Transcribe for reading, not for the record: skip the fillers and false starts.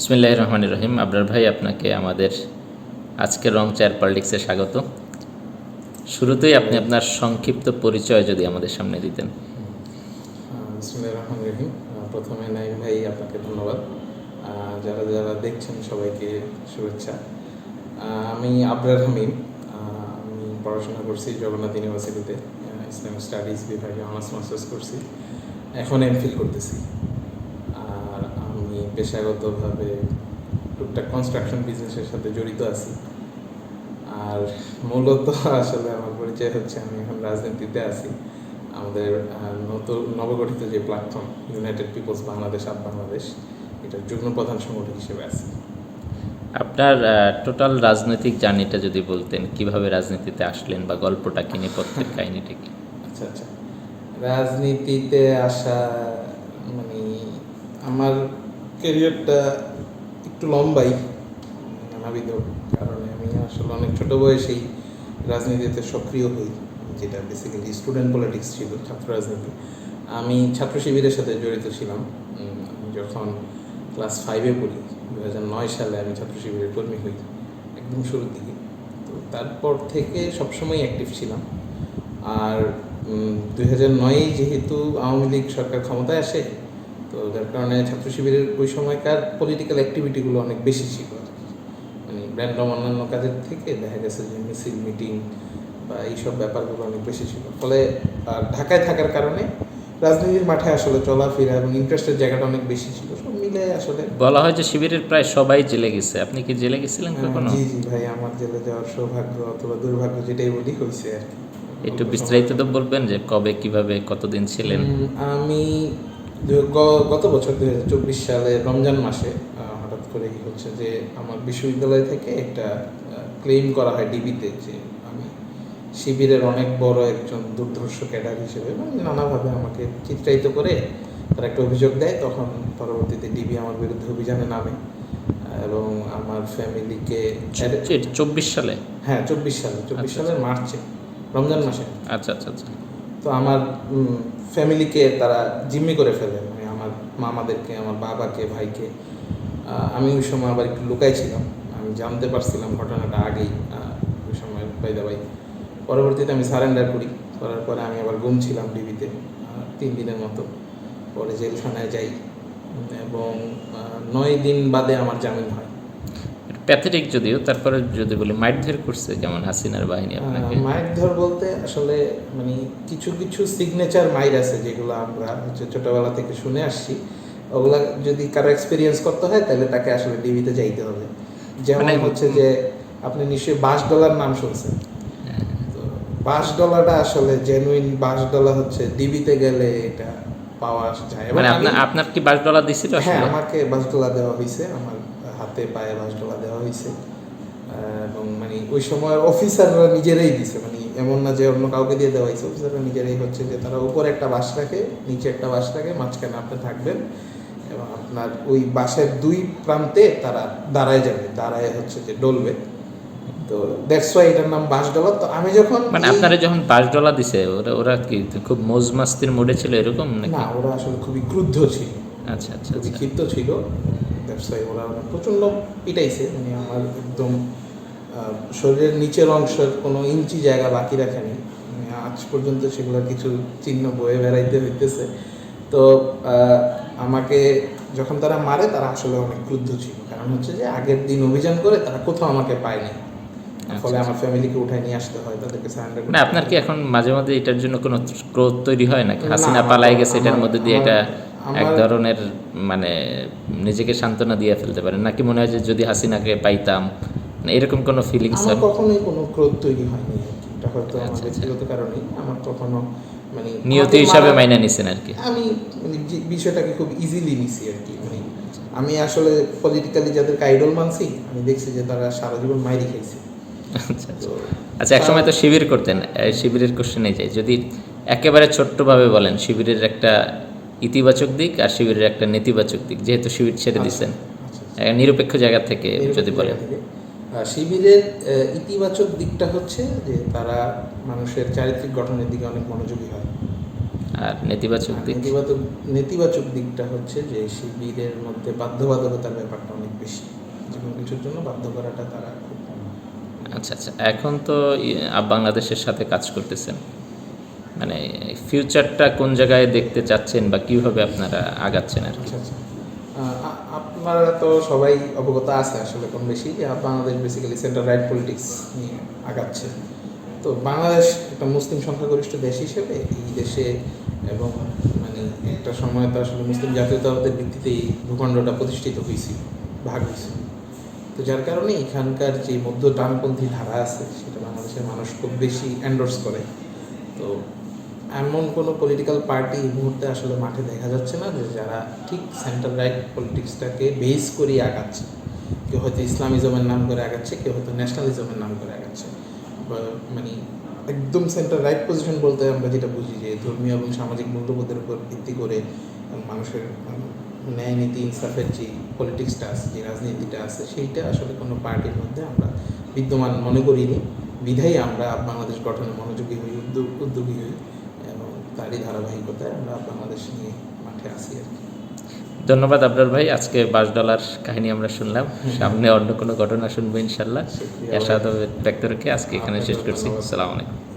বিসমিল্লাহির রহমানির রহিম। আবরার ভাই, আপনাকে আমাদের আজকের রং চায়ের পলিটিক্সে স্বাগত। শুরুতেই আপনি আপনার সংক্ষিপ্ত পরিচয় যদি আমাদের সামনে দিতেন। বিসমিল্লাহির রহমানির রহিম। প্রথমে নাইম ভাই, আপনাকে ধন্যবাদ। যারা যারা দেখছেন সবাইকে শুভেচ্ছা। আমি আবরার হামিম। আমি পড়াশোনা করছি জগন্নাথ ইউনিভার্সিটিতে, ইসলামিক স্টাডিজ বিভাগে অনার্স মাস্টার্স করছি, এখন এমফিল করতেছি। আর আমি পেশাগতভাবে টুকটাক কনস্ট্রাকশন বিজনেসের সাথে জড়িত আছি। আর মূলত আসলে আমার পরিচয় হচ্ছে আমি এখন রাজনীতিতে আছি। আমাদের নতুন নবগঠিত যে প্ল্যাটফর্ম ইউনাইটেড পিপলস বাংলাদেশ আপ বাংলাদেশ, এটার যুগ্ম প্রধান সংগঠক হিসেবে আছি। আপনার টোটাল রাজনৈতিক জার্নিটা যদি বলতেন, কিভাবে রাজনীতিতে আসলেন বা গল্পটা কি, নেপথ্যের কাহিনীটা কি? আচ্ছা, রাজনীতিতে আসা মানে আমার ক্যারিয়ারটা একটু লম্বাই, নানাবিধ কারণে। আমি আসলে অনেক ছোট বয়সেই রাজনীতিতে সক্রিয় হই, যেটা বেসিক্যালি স্টুডেন্ট পলিটিক্স ছিল, ছাত্র রাজনীতি। আমি ছাত্র শিবিরের সাথে জড়িত ছিলাম। আমি যখন ক্লাস 5-এ পড়ি, 2009 সালে আমি ছাত্র শিবিরের কর্মী হই, একদম শুরুর দিকে। তো তারপর থেকে সবসময় অ্যাক্টিভ ছিলাম। আর 2009-এই যেহেতু আওয়ামী লীগ সরকার ক্ষমতায় আসে, তো যার কারণে ছাত্র শিবিরের ওই সময়কার পলিটিক্যাল অ্যাক্টিভিটিগুলো অনেক বেশি ছিল আর কি। মানে র্যান্ডম অন্যান্য কাজের থেকে দেখা গেছে যে মিছিল, মিটিং বা এইসব ব্যাপারগুলো অনেক বেশি ছিল। ফলে ঢাকায় থাকার কারণে রাজনীতির মাঠে আসলে চলাফেরা এবং ইন্টারেস্টের জায়গাটা অনেক বেশি ছিল। সব মিলে আসলে বলা হয় যে শিবিরের প্রায় সবাই জেলে গেছে। আপনি কি জেলে গেছিলেন কখনো? জি ভাই, আমার জেলে যাওয়ার সৌভাগ্য অথবা দুর্ভাগ্য যেটাই বলি হয়েছে আর কি। একটু বিস্তারিত তো বলবেন যে কবে, কিভাবে, কতদিন ছিলেন? আমি গত বছর 2024 সালে রমজান মাসে হঠাৎ করে হচ্ছে যে আমার বিশ্ববিদ্যালয় থেকে একটা ক্লেম করা হয় ডিবিতে যে আমি শিবিরের অনেক বড় একজন দুর্ধর্ষ ক্যাডার হিসেবে, এবং নানাভাবে আমাকে চিত্রায়িত করে তারা একটা অভিযোগ দেয়। তখন পরবর্তীতে ডিবি আমার বিরুদ্ধে অভিযানে নামে এবং আমার ফ্যামিলিকে 24 সালে? হ্যাঁ, 24 সালের মার্চে, রমজান মাসে। আচ্ছা। তো আমার ফ্যামিলিকে তারা জিম্মি করে ফেলে, মানে আমার মামাদেরকে, আমার বাবাকে, ভাইকে। আমি ওই সময় আবার একটু লুকাই ছিলাম, আমি জানতে পারছিলাম ঘটনাটা আগেই ওই সময় ভাই। পরবর্তীতে আমি সারেন্ডার করার পরে আমি আবার গুম ছিলাম ডিবিতে 3 দিনের মতো। পরে জেলখানায় যাই এবং 9 দিন বাদে আমার জামিন হয়। প্যাথেটিক যদিও, তারপরে যদি বলি মারধর করছে কেমন হাসিনার বাহিনী আপনাকে? মারধর বলতে আসলে মানে কিছু কিছু সিগনেচার মাইর আছে যেগুলো আমরা ছোটবেলা থেকে শুনে আসছি। ওগুলা যদি কারো এক্সপিরিয়েন্স করতে হয় তাহলে তাকে আসলে ডিবিতে যাইতে হবে। যেমন হচ্ছে যে আপনি নিশ্চয়ই $20 নাম শুনছেন। তো $20টা আসলে জেনুইন $20 হচ্ছে ডিবিতে গেলে এটা পাওয়া যায়। মানে আপনার কি $20 দিছিল? হ্যাঁ, আমাকে $20 দেওয়া হয়েছে, আমার হাতে পায়ে $20 দেওয়া হয়েছে। এবং মানে ওই সময় অফিসাররা নিজেরাই দিছে, মানে এমন না যে অন্য কাউকে দিয়ে দেওয়া হয়েছে। অফিসাররা নিজেরাই হচ্ছে যে তারা উপরে একটা বাস রাখে, নিচে একটা বাস রাখে, মাঝখানে আপনি থাকবেন এবং আপনার ওই বাসের 2 প্রান্তে তারা দাঁড়ায় হচ্ছে যে ডলবে। তো দ্যাটস ওয়াই এটার নাম $20। তো আমি যখন মানে আপনারা যখন $20 দিছে, ওরা কি খুব মৌজ মাস্তির মুডে ছিল এরকম নাকি? না, ওরা আসলে খুবই ক্রুদ্ধ ছিল। আচ্ছা। খুবই ক্ষিপ্ত ছিল। দ্যাটস ওয়াই ওরা প্রচণ্ড পিটাইছে, মানে আমার একদম শরীরের নিচের অংশের কোনো ইঞ্চি জায়গা বাকি রাখেনি। আজ পর্যন্ত সেগুলোর কিছু চিহ্ন বয়ে বেড়াইতে হইতেছে। তো আমাকে যখন তারা মারে, তারা আসলে অনেক ক্রুদ্ধ ছিল, কারণ হচ্ছে যে আগের দিন অভিযান করে তারা কোথাও আমাকে পায়নি। ফলে আমার ফ্যামিলিকে উঠায় নিয়ে আসতে হয়, তাদেরকে সারেন্ডার করতে। না, আপনার কি এখন মাঝে মাঝে এটার জন্য কোনো ক্রোধ তৈরি হয় নাকি? হাসিনা পালাই গেছে, এটার মধ্যে দিয়ে এটা এক ধরনের মানে নিজেকে সান্ত্বনা দিয়ে ফেলতে পারেন নাকি? মনে হয় যে যদি হাসিনাকে পাইতাম, এরকম কোনো ফিলিংস? আমার কখনোই কোনো ক্রোধ তৈরি হয়নি আর কি। এটা হয়তো আমার ব্যক্তিগত কারণেই। আমার কখনো মানে নিয়তি হিসাবে মাইনা নিছেন আর কি। আমি মানে বিষয়টাকে খুব ইজিলি নিছি আর কি। মানে আমি আসলে পলিটিক্যালি যাদেরকে আইডল মানছি, আমি দেখছি যে তারা সারা জীবন মাইরি খাইছে। আচ্ছা, এক সময় তো শিবির করতেন। শিবিরের কোশ্চেনে যাই, যদি একেবারে ছোট্টভাবে বলেন শিবিরের একটা ইতিবাচক দিক আর শিবিরের একটা নেতিবাচক দিক, যেহেতু শিবির ছেড়ে দিচ্ছেন, নিরপেক্ষ জায়গা থেকে যদি বলেন। শিবিরের ইতিবাচক দিকটা হচ্ছে যে তারা মানুষের চারিত্রিক গঠনের দিকে অনেক মনোযোগী হয়। আর নেতিবাচক দিক? নেতিবাচক দিকটা হচ্ছে যে শিবিরের মধ্যে বাধ্যবাধকতার ব্যাপারটা অনেক বেশি, যে কোনো কিছুর জন্য বাধ্য করাটা তারা খুব আচ্ছা আচ্ছা, এখন তো বাংলাদেশের সাথে কাজ করতেছেন, মানে ফিউচারটা কোন জায়গায় দেখতে চাচ্ছেন বা কিভাবে আপনারা আগাচ্ছেন আর কি? আচ্ছা আচ্ছা। আপনারা তো সবাই অবগত আছে আসলে কম বেশি যে Bangladesh basically centre right politics নিয়ে আগাচ্ছে। তো বাংলাদেশ একটা মুসলিম সংখ্যাগরিষ্ঠ দেশ হিসেবে এই দেশে এবং মানে একটা সময় তো আসলে মুসলিম জাতীয়তাবাদের ভিত্তিতেই ভূখণ্ডটা প্রতিষ্ঠিত হয়েছিল, ভাগ হয়েছিল। তো যার কারণে এখানকার যে মধ্য ডানপন্থী ধারা আছে সেটা বাংলাদেশের মানুষ খুব বেশি এন্ডোর্স করে। তো এমন কোনো পলিটিক্যাল পার্টি এই মুহূর্তে আসলে মাঠে দেখা যাচ্ছে না যে যারা ঠিক সেন্টার রাইট পলিটিক্সটাকে বেস করিয়ে আগাচ্ছে। কেউ হয়তো ইসলামিজমের নাম করে আগাচ্ছে, কেউ হয়তো ন্যাশনালিজমের নাম করে আগাচ্ছে। মানে একদম সেন্টার রাইট পজিশন বলতে আমরা যেটা বুঝি যে ধর্মীয় এবং সামাজিক মূল্যবোধের উপর ভিত্তি করে মানুষের ন্যায় নীতি ইনসাফের যে পলিটিক্সটা আছে, যে রাজনীতিটা আছে, সেইটা আসলে কোনো পার্টির মধ্যে আমরা বিদ্যমান মনে করিনি। বিধায় আমরা বাংলাদেশ গঠনে মনোযোগী হই, উদ্যোগী হই এবং তারই ধারাবাহিকতায় আমরা বাংলাদেশ নিয়ে মাঠে আসি আর কি। ধন্যবাদ আবরার ভাই, আজকে $5 কাহিনী আমরা শুনলাম, সামনে অন্য কোনো ঘটনা শুনবো ইনশাল্লাহ। শুকরিয়া ভাই। আশা ব্যক্ত রেখে আজকে এখানে শেষ করছি। ধন্যবাদ। আসসালামু আলাইকুম।